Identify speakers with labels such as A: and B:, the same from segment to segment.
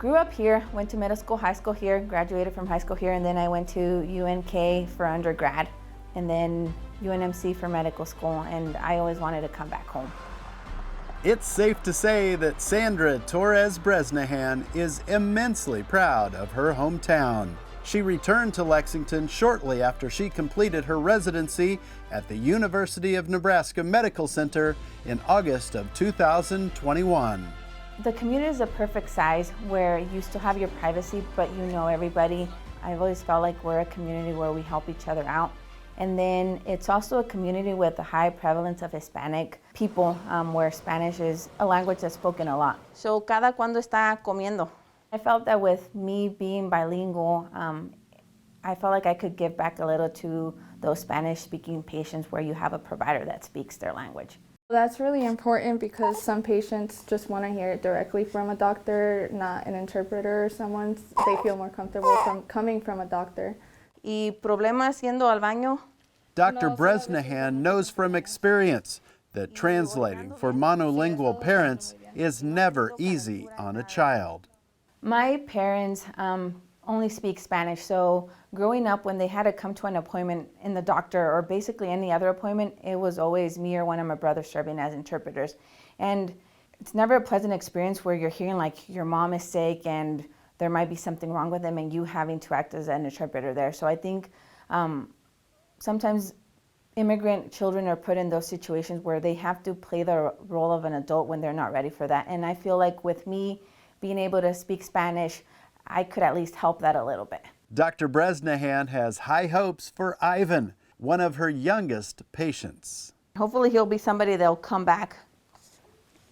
A: Grew up here, went to middle school, high school here, graduated from high school here, and then I went to UNK for undergrad, and then UNMC for medical school, and I always wanted to come back home.
B: It's safe to say that Sandra Torres Bresnahan is immensely proud of her hometown. She returned to Lexington shortly after she completed her residency at the University of Nebraska Medical Center in August of 2021.
A: The community is a perfect size where you still have your privacy, but you know everybody. I've always felt like we're a community where we help each other out. And then it's also a community with a high prevalence of Hispanic people, where Spanish is a language that's spoken a lot. So, cada cuando está comiendo. I felt that with me being bilingual, I felt like I could give back a little to those Spanish-speaking patients where you have a provider that speaks their language.
C: That's really important because some patients just want to hear it directly from a doctor, not an interpreter or someone. They feel more comfortable coming from a doctor.
A: ¿Y problemas yendo al baño?
B: Dr. Bresnahan knows from experience that translating for monolingual parents is never easy on a child.
A: My parents only speak Spanish, so growing up when they had to come to an appointment in the doctor or basically any other appointment, it was always me or one of my brothers serving as interpreters. And it's never a pleasant experience where you're hearing like your mom is sick and there might be something wrong with them and you having to act as an interpreter there. So I think sometimes immigrant children are put in those situations where they have to play the role of an adult when they're not ready for that. And I feel like with me being able to speak Spanish, I could at least help that a little bit.
B: Dr. Bresnahan has high hopes for Ivan, one of her youngest patients.
A: Hopefully he'll be somebody that'll come back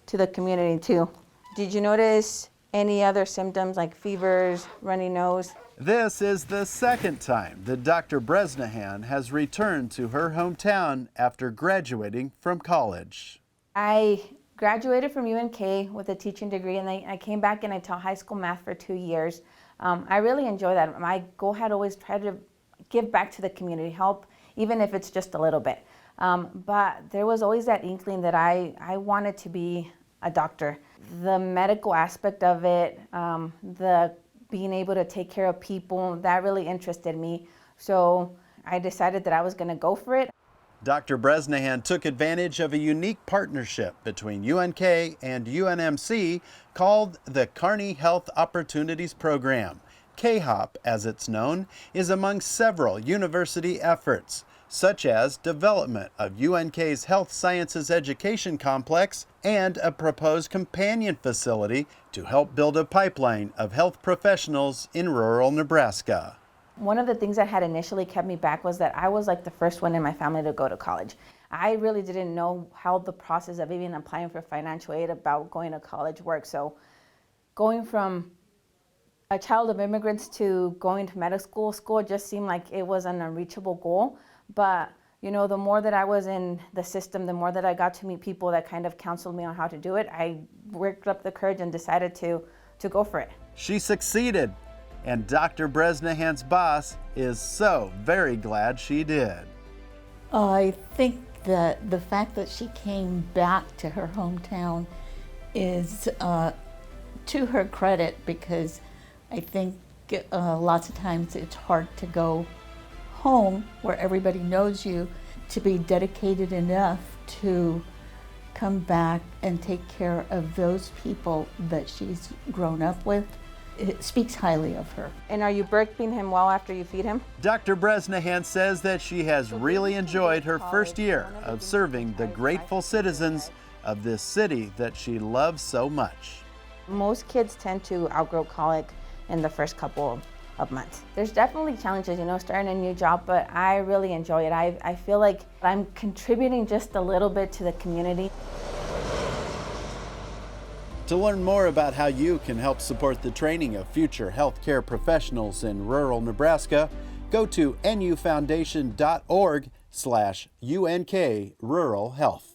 A: to the community too. Did you notice any other symptoms like fevers, runny nose?
B: This is the second time that Dr. Bresnahan has returned to her hometown after graduating from college.
A: I graduated from UNK with a teaching degree, and I came back and I taught high school math for 2 years. I really enjoy that. My goal had always tried to give back to the community, help, even if it's just a little bit. But there was always that inkling that I wanted to be a doctor. The medical aspect of it, the being able to take care of people, that really interested me. So I decided that I was going to go for it.
B: Dr. Bresnahan took advantage of a unique partnership between UNK and UNMC called the Kearney Health Opportunities Program. KHOP, as it's known, is among several university efforts, such as development of UNK's Health Sciences Education Complex and a proposed companion facility to help build a pipeline of health professionals in rural Nebraska.
A: One of the things that had initially kept me back was that I was like the first one in my family to go to college. I really didn't know how the process of even applying for financial aid about going to college works. So going from a child of immigrants to going to medical school just seemed like it was an unreachable goal. But you know, the more that I was in the system, the more that I got to meet people that kind of counseled me on how to do it, I worked up the courage and decided to go for it.
B: She succeeded. And Dr. Bresnahan's boss is so very glad she did.
D: I think that the fact that she came back to her hometown is to her credit, because I think lots of times it's hard to go home where everybody knows you, to be dedicated enough to come back and take care of those people that she's grown up with. It speaks highly of her.
A: And are you burping him well after you feed him?
B: Dr. Bresnahan says that she has really enjoyed her first year of serving the grateful citizens of this city that she loves so much.
A: Most kids tend to outgrow college in the first couple of months. There's definitely challenges, you know, starting a new job, but I really enjoy it. I feel like I'm contributing just a little bit to the community.
B: To learn more about how you can help support the training of future healthcare professionals in rural Nebraska, go to nufoundation.org/UNK Rural Health.